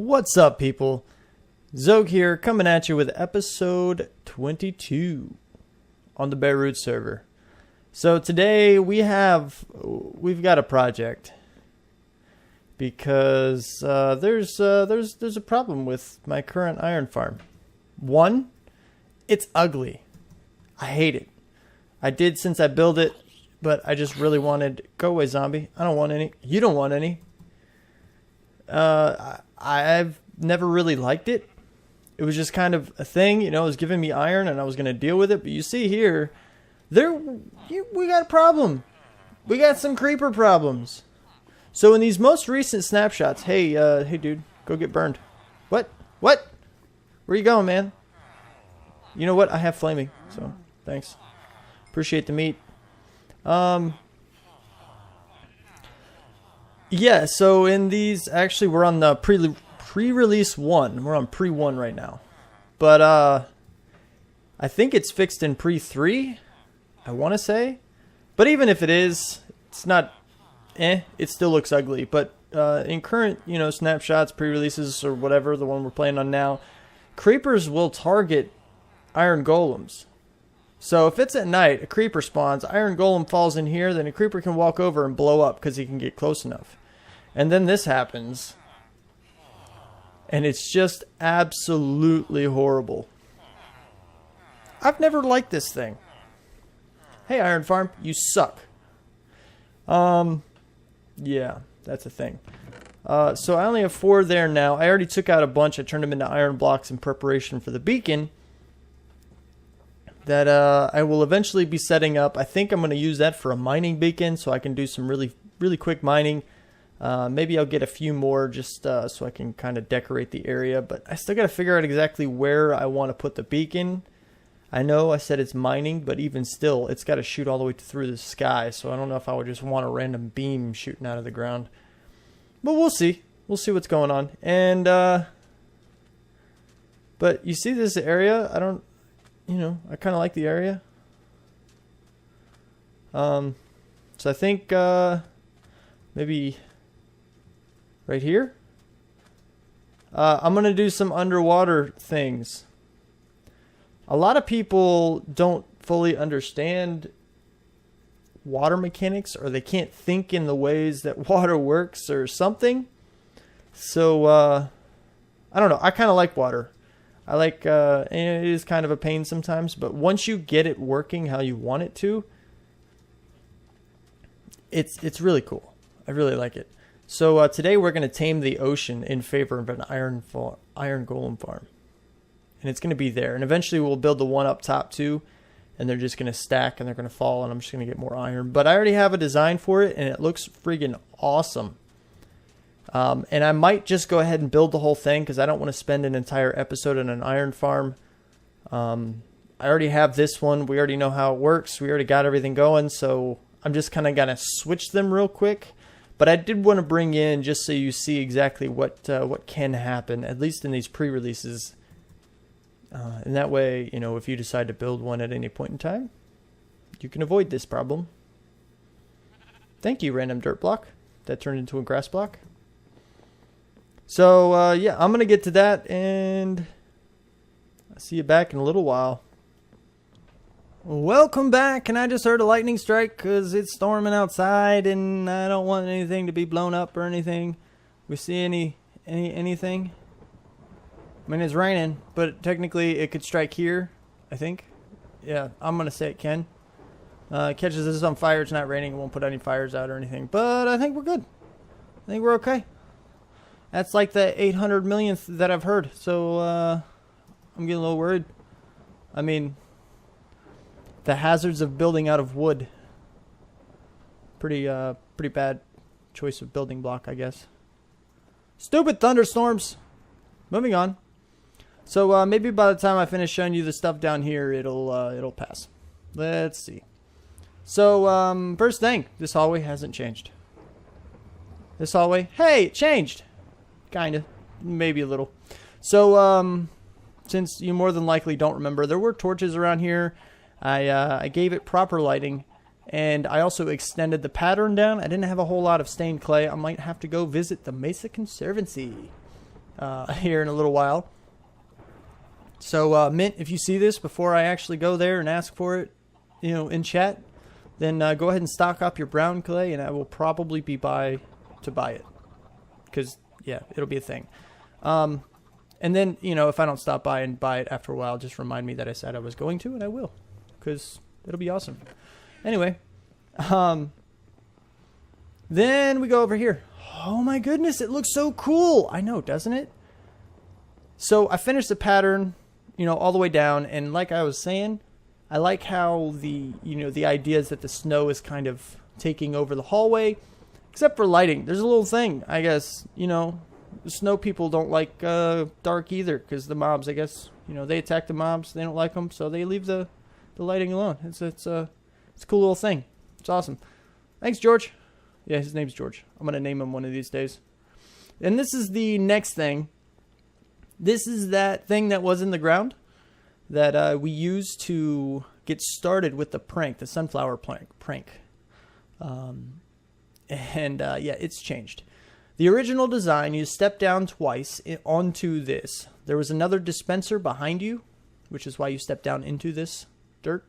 What's up, people? Xogue here, coming at you with episode 22 on the Beirut server. So today we've got a project because there's a problem with my current iron farm. One, it's ugly. I hate it. I did since I built it, but I just really wanted... Go away, zombie. I don't want any. You don't want any. I've never really liked it. It was just kind of a thing, you know, it was giving me iron and I was going to deal with it. But you see here, we got a problem. We got some creeper problems. So in these most recent snapshots, hey dude, go get burned. What? Where you going, man? You know what? I have flaming, so thanks. Appreciate the meat. Yeah, so in these, actually we're on the pre-release 1. We're on pre-1 right now. But I think it's fixed in pre-3, I want to say. But even if it is, it's not, it still looks ugly. But in current, you know, snapshots, pre-releases, or whatever, the one we're playing on now, creepers will target iron golems. So if it's at night, a creeper spawns, iron golem falls in here, then a creeper can walk over and blow up because he can get close enough. And then this happens. And it's just absolutely horrible. I've never liked this thing. Hey, Iron Farm, you suck. Yeah, that's a thing. So I only have 4 there now. I already took out a bunch. I turned them into iron blocks in preparation for the beacon that I will eventually be setting up. I think I'm going to use that for a mining beacon so I can do some really quick mining. Maybe I'll get a few more just so I can kind of decorate the area. But I still got to figure out exactly where I want to put the beacon. I know I said it's mining, but even still, it's got to shoot all the way through the sky. So I don't know if I would just want a random beam shooting out of the ground. But we'll see. We'll see what's going on. And, but you see this area? I don't... You know, I kind of like the area. So I think maybe right here. I'm going to do some underwater things. A lot of people don't fully understand water mechanics, or they can't think in the ways that water works or something. So I don't know. I kind of like water. I like, and it is kind of a pain sometimes, but once you get it working how you want it to, it's really cool. I really like it. So today we're going to tame the ocean in favor of an iron golem farm. And it's going to be there. And eventually we'll build the one up top too, and they're just going to stack and they're going to fall, and I'm just going to get more iron. But I already have a design for it, and it looks friggin' awesome. And I might just go ahead and build the whole thing because I don't want to spend an entire episode on an iron farm. I already have this one. We already know how it works. We already got everything going. So I'm just kind of going to switch them real quick. But I did want to bring in just so you see exactly what can happen, at least in these pre-releases. And that way, you know, if you decide to build one at any point in time, you can avoid this problem. Thank you, random dirt block. That turned into a grass block. So, yeah, I'm going to get to that, and I'll see you back in a little while. Welcome back, and I just heard a lightning strike because it's storming outside, and I don't want anything to be blown up or anything. We see anything? I mean, it's raining, but technically it could strike here, I think. Yeah, I'm going to say it can. It catches this on fire. It's not raining. It won't put any fires out or anything, but I think we're good. I think we're okay. That's like the 800 millionth that I've heard, so I'm getting a little worried. I mean, the hazards of building out of wood. Pretty bad choice of building block, I guess. Stupid thunderstorms. Moving on. So maybe by the time I finish showing you the stuff down here, it'll pass. Let's see. So first thing, this hallway hasn't changed. This hallway, hey, it changed. Kinda, maybe a little. So since you more than likely don't remember, there were torches around here. I gave it proper lighting, and I also extended the pattern down. I didn't have a whole lot of stained clay. I might have to go visit the Mesa Conservancy. here in a little while. So, Mint, if you see this before I actually go there and ask for it, you know, in chat, then go ahead and stock up your brown clay, and I will probably be to buy it. Because, yeah, it'll be a thing. And then, you know, if I don't stop by and buy it after a while, just remind me that I said I was going to, and I will. Because it'll be awesome. Anyway, then we go over here. Oh my goodness, it looks so cool. I know, doesn't it? So I finished the pattern, you know, all the way down, and like I was saying, I like how the idea is that the snow is kind of taking over the hallway, except for lighting. There's a little thing, I guess, you know, the snow people don't like dark either, because the mobs, I guess, you know, they attack the mobs, they don't like them, so they leave the lighting alone. It's a cool little thing. It's awesome. Thanks, George. Yeah, his name's George. I'm going to name him one of these days. And this is the next thing. This is that thing that was in the ground that we used to get started with the prank, the sunflower prank. Yeah, it's changed. The original design, you step down twice onto this. There was another dispenser behind you, which is why you step down into this dirt.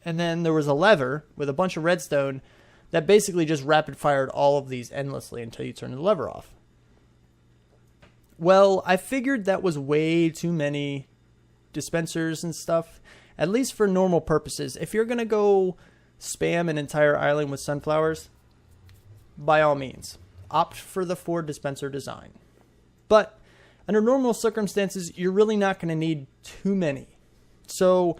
And then there was a lever with a bunch of redstone that basically just rapid fired all of these endlessly until you turn the lever off. Well, I figured that was way too many dispensers and stuff, at least for normal purposes. If you're going to go spam an entire island with sunflowers, by all means, opt for the 4 dispenser design. But under normal circumstances, you're really not going to need too many. So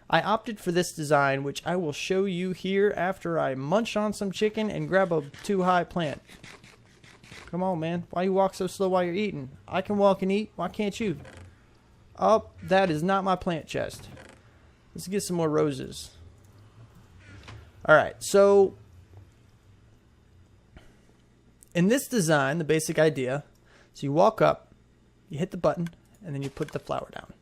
I opted for this design, which I will show you here after I munch on some chicken and grab a too high plant. Come on, man. Why you walk so slow while you're eating? I can walk and eat. Why can't you? Oh, that is not my plant chest. Let's get some more roses. Alright, so in this design, the basic idea, so you walk up, you hit the button, and then you put the flower down.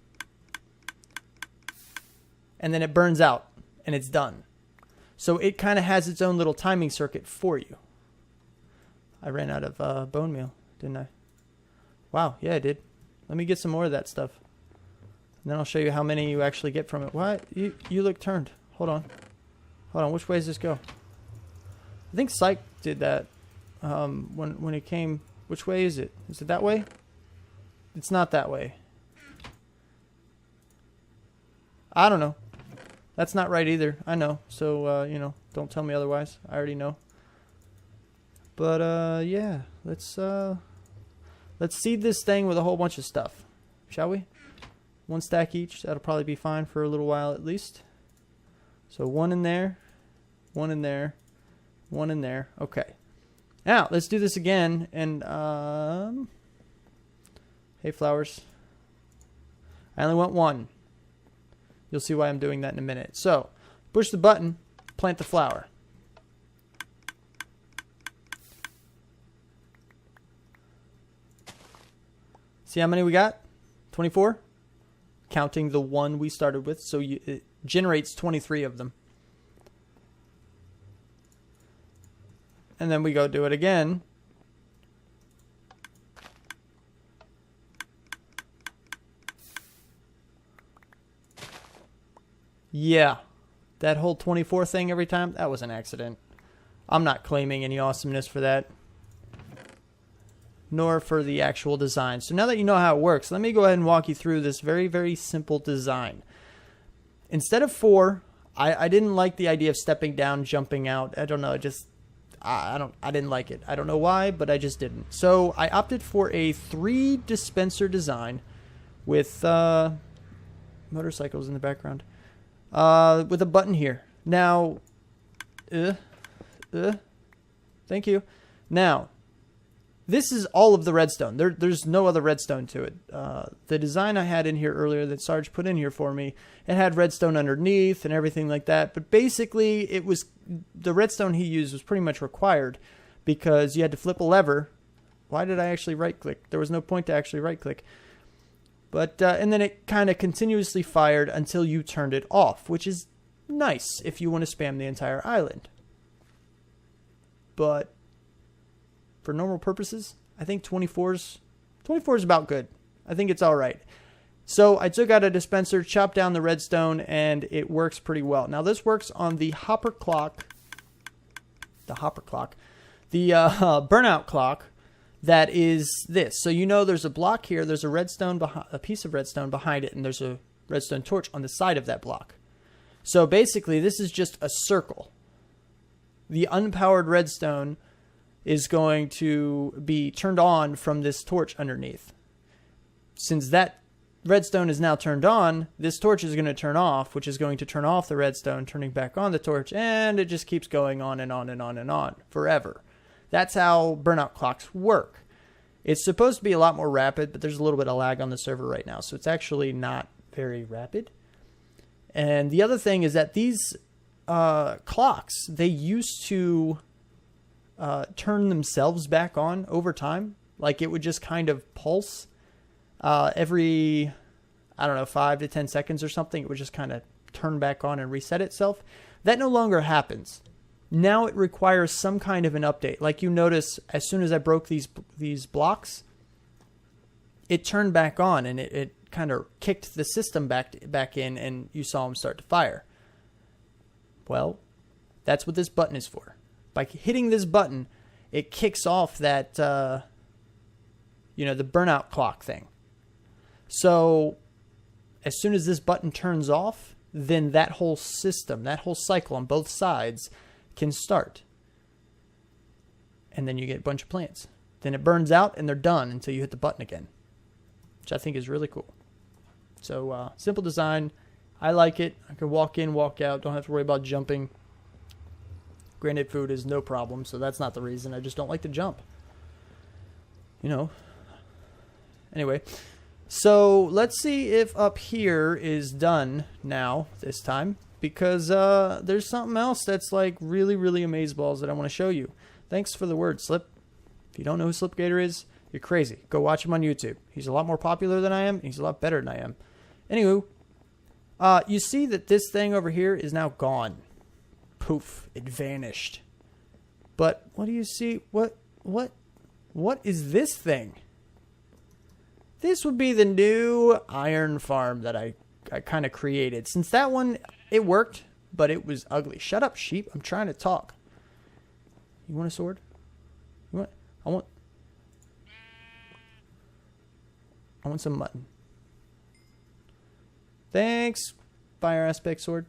And then it burns out, and it's done. So it kind of has its own little timing circuit for you. I ran out of bone meal, didn't I? Wow, yeah, I did. Let me get some more of that stuff. And then I'll show you how many you actually get from it. What? You look turned. Hold on. Hold on, which way does this go? I think Psych did that when it came. Which way is it? Is it that way? It's not that way. I don't know. That's not right either. I know. So, you know, don't tell me otherwise. I already know. But, yeah. Let's seed this thing with a whole bunch of stuff. Shall we? 1 stack each. That'll probably be fine for a little while at least. So 1 in there. 1 in there. 1 in there. Okay. Now, let's do this again. And, hey, flowers. I only want 1. You'll see why I'm doing that in a minute. So, push the button, plant the flower. See how many we got? 24? Counting the 1 we started with. So it generates 23 of them. And then we go do it again. Yeah, that whole 24 thing every time, that was an accident. I'm not claiming any awesomeness for that. Nor for the actual design. So now that you know how it works, let me go ahead and walk you through this very, very simple design. Instead of 4, I didn't like the idea of stepping down, jumping out. I don't know, I didn't like it. I don't know why, but I just didn't. So I opted for a 3 dispenser design with motorcycles in the background. With a button here. Now, thank you. Now, this is all of the redstone. There's no other redstone to it. The design I had in here earlier that Sarge put in here for me, it had redstone underneath and everything like that. But basically, it was the redstone he used was pretty much required because you had to flip a lever. Why did I actually right-click? There was no point to actually right-click. But, and then it kind of continuously fired until you turned it off, which is nice if you want to spam the entire island. But for normal purposes, I think 24's 24 is about good. I think it's all right. So I took out a dispenser, chopped down the redstone, and it works pretty well. Now this works on the hopper clock, the burnout clock that is this. So you know there's a block here, there's a piece of redstone behind it, and there's a redstone torch on the side of that block. So basically this is just a circle. The unpowered redstone is going to be turned on from this torch underneath. Since that redstone is now turned on, this torch is going to turn off, which is going to turn off the redstone, turning back on the torch, and it just keeps going on and on and on and on forever. That's how burnout clocks work. It's supposed to be a lot more rapid, but there's a little bit of lag on the server right now, so it's actually not very rapid. And the other thing is that these clocks, they used to turn themselves back on over time. Like it would just kind of pulse every, I don't know, 5 to 10 seconds or something. It would just kind of turn back on and reset itself. That no longer happens. Now it requires some kind of an update. Like you notice, as soon as I broke these blocks, it turned back on and it kind of kicked the system back in, and you saw them start to fire. Well, that's what this button is for. By hitting this button, it kicks off that, the burnout clock thing. So as soon as this button turns off, then that whole system, that whole cycle on both sides can start. And then you get a bunch of plants. Then it burns out and they're done until you hit the button again, which I think is really cool. So simple design. I like it. I can walk in, walk out. Don't have to worry about jumping. Granted, food is no problem, so that's not the reason. I just don't like to jump. Anyway, so let's see if up here is done now this time, because there's something else that's like really, really amazeballs that I want to show you. Thanks for the word, Slip. If you don't know who Slipgator is, you're crazy. Go watch him on YouTube. He's a lot more popular than I am. He's a lot better than I am. Anywho, you see that this thing over here is now gone. Poof, it vanished. But what do you see? What is this thing? This would be the new iron farm that I kind of created. Since that one, it worked, but it was ugly. Shut up, sheep. I'm trying to talk. You want a sword? You want? I want some mutton. Thanks, Fire Aspect Sword.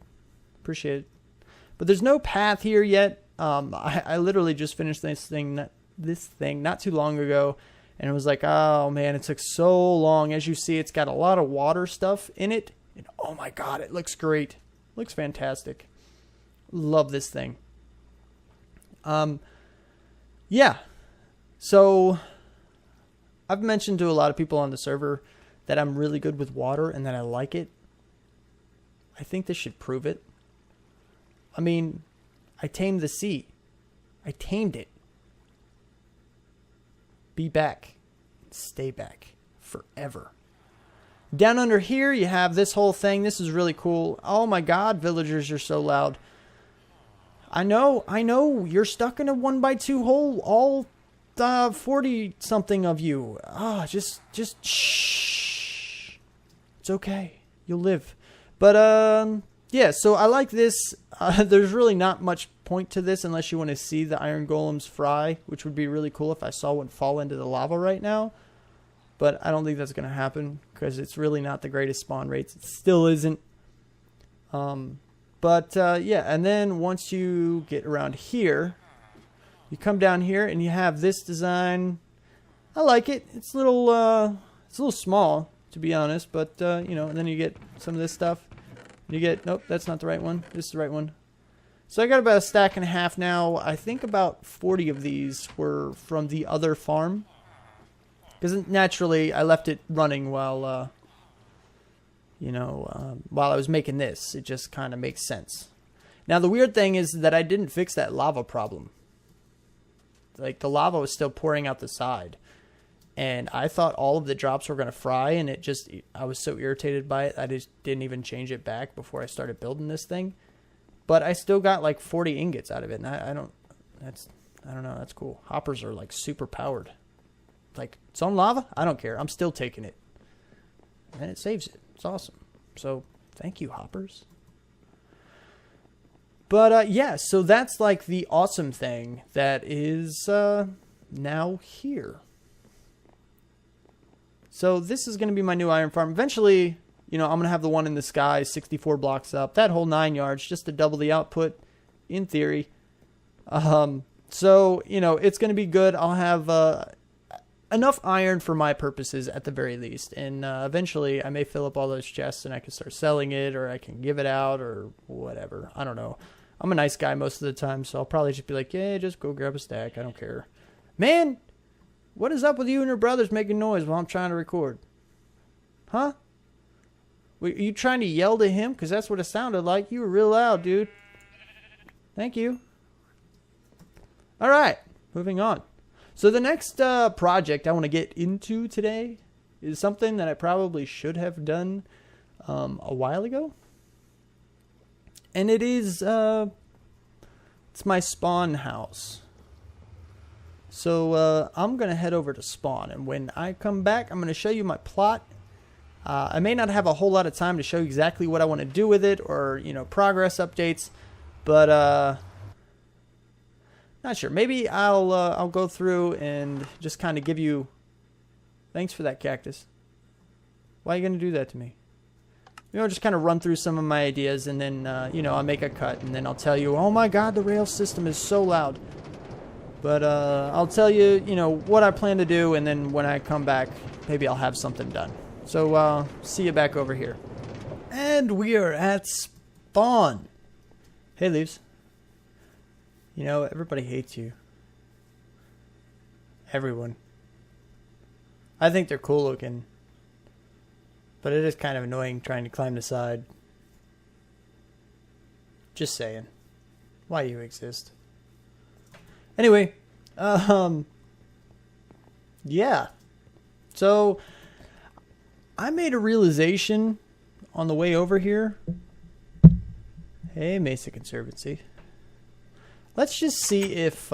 Appreciate it. But there's no path here yet. I literally just finished this thing not too long ago, and it was like, oh man, it took so long. As you see, it's got a lot of water stuff in it, and oh my god, it looks great. Looks fantastic. Love this thing. Yeah. So I've mentioned to a lot of people on the server that I'm really good with water and that I like it. I think this should prove it. I mean, I tamed the sea. I tamed it. Be back. Stay back. Forever. Down under here, you have this whole thing. This is really cool. Oh my god, villagers, you're so loud. I know. You're stuck in a 1x2 hole. All 40-something of you. Just shh. It's okay. You'll live. But, yeah, so I like this. There's really not much point to this unless you want to see the iron golems fry, which would be really cool if I saw one fall into the lava right now. But I don't think that's going to happen because it's really not the greatest spawn rates. It still isn't. Yeah, and then once you get around here, you come down here and you have this design. I like it. It's a little small, to be honest, but and then you get some of this stuff. You get, nope, that's not the right one. This is the right one. So I got about a stack and a half now. I think about 40 of these were from the other farm. Because naturally, I left it running while I was making this. It just kind of makes sense. Now, the weird thing is that I didn't fix that lava problem. Like, the lava was still pouring out the side. And I thought all of the drops were going to fry, and I was so irritated by it, I just didn't even change it back before I started building this thing. But I still got like 40 ingots out of it, and I don't know, that's cool. Hoppers are like super powered. like, it's on lava. I don't care. I'm still taking it. And it saves it. It's awesome. So, thank you, hoppers. But, yeah, so that's, like, the awesome thing that is now here. So, this is going to be my new iron farm. Eventually, you know, I'm going to have the one in the sky, 64 blocks up. That whole 9 yards, just to double the output, in theory. So, you know, it's going to be good. I'll have enough iron for my purposes at the very least. And eventually I may fill up all those chests and I can start selling it, or I can give it out, or whatever. I don't know. I'm a nice guy most of the time, so I'll probably just be like, yeah, just go grab a stack. I don't care. Man, what is up with you and your brothers making noise while I'm trying to record? Huh? Are you trying to yell to him? Because that's what it sounded like. You were real loud, dude. Thank you. All right, moving on. So the next project I want to get into today is something that I probably should have done a while ago. And it is, it's my spawn house. So I'm going to head over to spawn. And when I come back, I'm going to show you my plot. I may not have a whole lot of time to show you exactly what I want to do with it, or, you know, progress updates. But, not sure. Maybe I'll go through and just kind of give you... Thanks for that, cactus. Why are you going to do that to me? You know, just kind of run through some of my ideas, and then, you know, I'll make a cut, and then I'll tell you, oh my god, the rail system is so loud. But, I'll tell you, you know, what I plan to do, and then when I come back, maybe I'll have something done. So, see you back over here. And we are at spawn. Hey, Leaves. You know, everybody hates you. Everyone. I think they're cool looking. But it is kind of annoying trying to climb the side. Just saying. Why you exist. Anyway. Yeah. So, I made a realization on the way over here. Hey, Mesa Conservancy. Let's just see if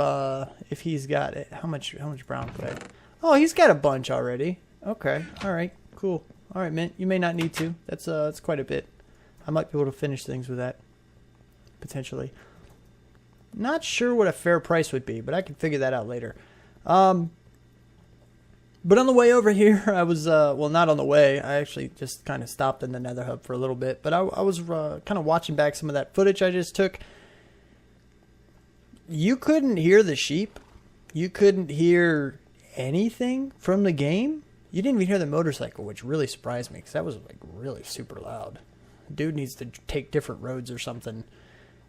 he's got it. How much brown clay? Oh, he's got a bunch already. Okay. All right. Cool. All right, Mint. You may not need to. That's quite a bit. I might be able to finish things with that potentially. Not sure what a fair price would be, but I can figure that out later. But on the way over here, I was well, not on the way. I actually just kind of stopped in the Nether Hub for a little bit, but I was kind of watching back some of that footage I just took. You couldn't hear the sheep. You couldn't hear anything from the game. You didn't even hear the motorcycle, which really surprised me because that was like really super loud. Dude needs to take different roads or something.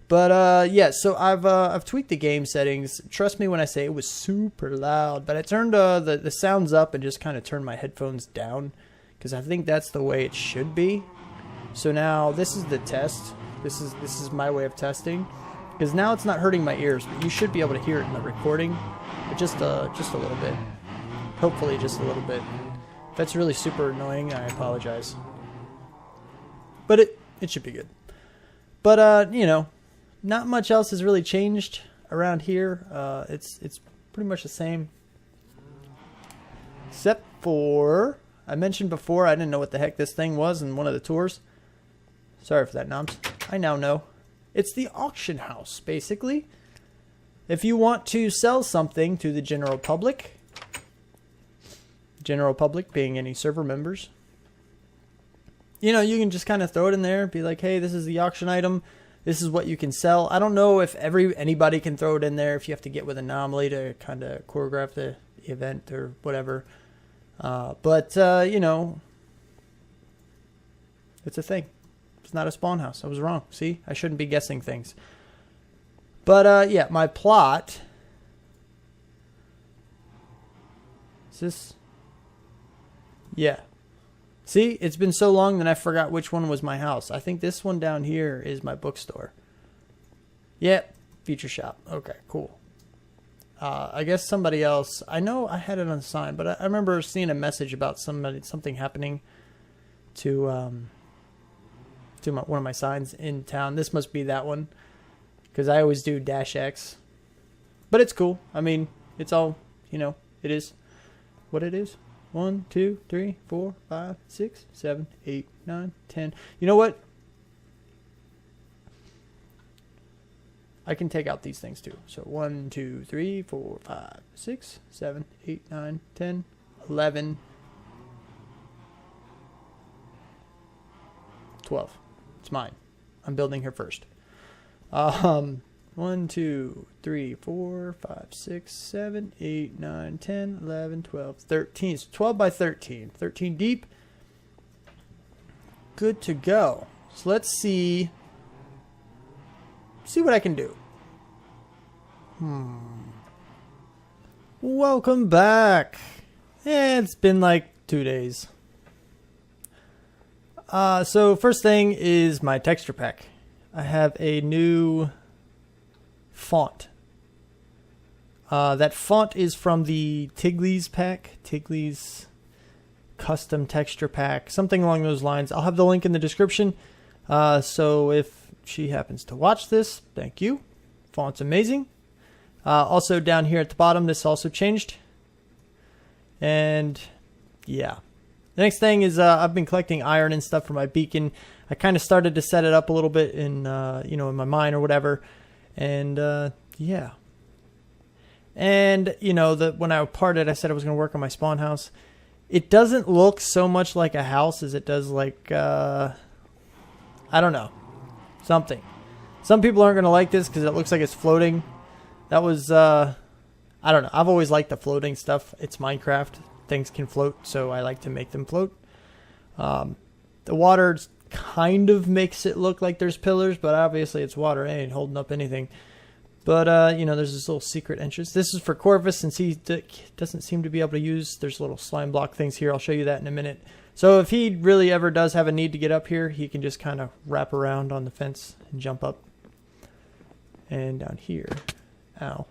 But yeah, so I've tweaked the game settings. Trust me when I say it was super loud. But I turned the sounds up and just kind of turned my headphones down because I think that's the way it should be. So now this is the test. This is my way of testing. Because now it's not hurting my ears, but you should be able to hear it in the recording. But just a little bit. Hopefully just a little bit. If that's really super annoying, I apologize. But it should be good. But, you know, not much else has really changed around here. It's pretty much the same. Except for, I mentioned before, I didn't know what the heck this thing was in one of the tours. Sorry for that, Noms. I now know. It's the auction house, basically. If you want to sell something to the general public being any server members, you know, you can just kind of throw it in there, be like, hey, this is the auction item. This is what you can sell. I don't know if anybody can throw it in there, if you have to get with Anomaly to kind of choreograph the event or whatever. But you know, it's a thing. It's not a spawn house. I was wrong. See? I shouldn't be guessing things. But, yeah, my plot. Is this? Yeah. See? It's been so long that I forgot which one was my house. I think this one down here is my bookstore. Yep. Feature shop. Okay, cool. I guess somebody else. I know I had it on the sign, but I remember seeing a message about something happening to one of my signs in town. This must be that one, because I always do -X, but it's cool. I mean, it's all, you know, it is. what it is. 1, 2, 3, 4, 5, 6, 7, 8, 9, 10. You know what? I can take out these things too. So 1, 2, 3, 4, 5, 6, 7, 8, 9, 10, 11, 12. It's mine. I'm building her first. 1, 2, 3, 4, 5, 6, 7, 8, 9, 10, 11, 12, 13. It's 12 by 13. 13 deep. Good to go. So let's see what I can do. Welcome back. It's been like 2 days. So first thing is my texture pack. I have a new font. That font is from the Tigleys pack. Tigleys custom texture pack. Something along those lines. I'll have the link in the description. So if she happens to watch this, thank you. Font's amazing. Also down here at the bottom, this also changed. And yeah. The next thing is I've been collecting iron and stuff for my beacon. I kind of started to set it up a little bit in in my mine or whatever. And yeah. And when I parted, I said I was going to work on my spawn house. It doesn't look so much like a house as it does like I don't know, something. Some people aren't going to like this because it looks like it's floating. That was I don't know. I've always liked the floating stuff. It's Minecraft. Things can float, so I like to make them float. The water kind of makes it look like there's pillars, but obviously it's water. It ain't holding up anything. But, there's this little secret entrance. This is for Corvus, since he doesn't seem to be able to use. There's little slime block things here. I'll show you that in a minute. So if he really ever does have a need to get up here, he can just kind of wrap around on the fence and jump up. And down here. Ow.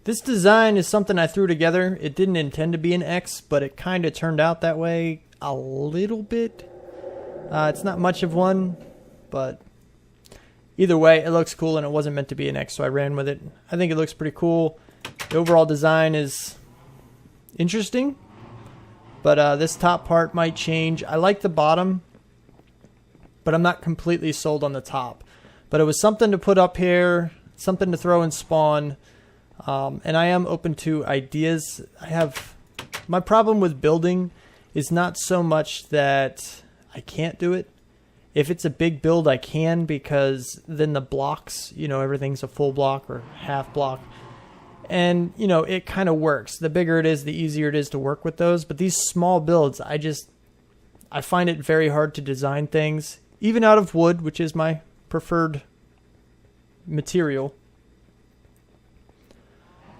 This design is something I threw together. It didn't intend to be an X, but it kind of turned out that way a little bit. It's not much of one, but either way, it looks cool, and it wasn't meant to be an X, so I ran with it. I think it looks pretty cool. The overall design is interesting, but this top part might change. I like the bottom, but I'm not completely sold on the top. But it was something to put up here, something to throw in spawn. And I am open to ideas. My problem with building is not so much that I can't do it. If it's a big build, I can, because then the blocks, everything's a full block or half block. And, it kind of works. The bigger it is, the easier it is to work with those. But these small builds, I find it very hard to design things, even out of wood, which is my preferred material.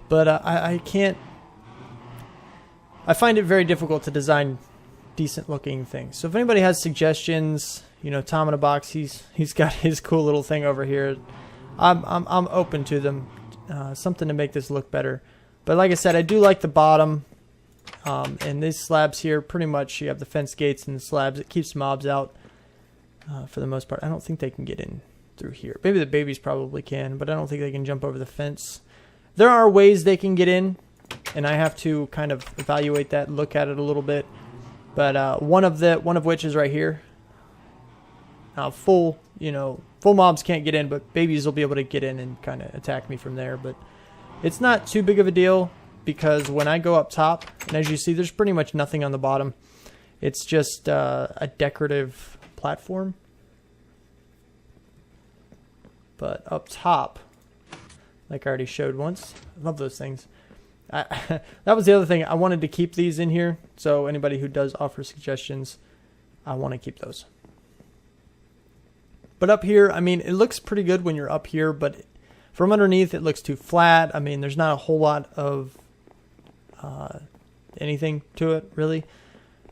But I can't. I find it very difficult to design decent looking things. So if anybody has suggestions, Tom in a Box, he's got his cool little thing over here. I'm open to them. Something to make this look better. But like I said, I do like the bottom. And these slabs here, pretty much you have the fence gates and the slabs. It keeps mobs out for the most part. I don't think they can get in through here. Maybe the babies probably can, but I don't think they can jump over the fence. There are ways they can get in, and I have to kind of evaluate that and look at it a little bit. But one of which is right here. Now full mobs can't get in, but babies will be able to get in and kind of attack me from there. But it's not too big of a deal, because when I go up top, and as you see, there's pretty much nothing on the bottom. It's just a decorative platform. But up top, like I already showed once, I love those things. That was the other thing. I wanted to keep these in here, so anybody who does offer suggestions, I want to keep those. But up here, it looks pretty good when you're up here, but from underneath, it looks too flat. There's not a whole lot of anything to it, really.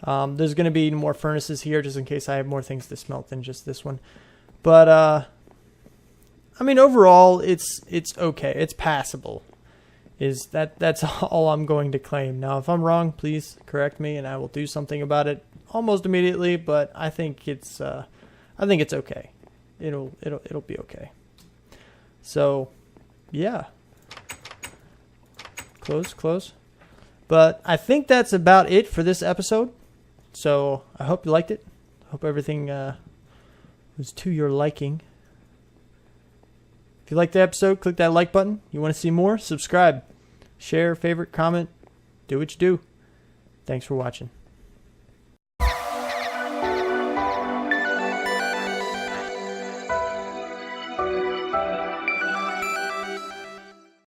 There's going to be more furnaces here, just in case I have more things to smelt than just this one. But, overall, it's okay. It's passable. That's all I'm going to claim. Now, if I'm wrong, please correct me, and I will do something about it almost immediately. But I think it's okay. It'll be okay. So, yeah. Close. But I think that's about it for this episode. So I hope you liked it. Hope everything was to your liking. If you liked the episode, click that like button. You want to see more? Subscribe. Share, favorite, comment. Do what you do. Thanks for watching.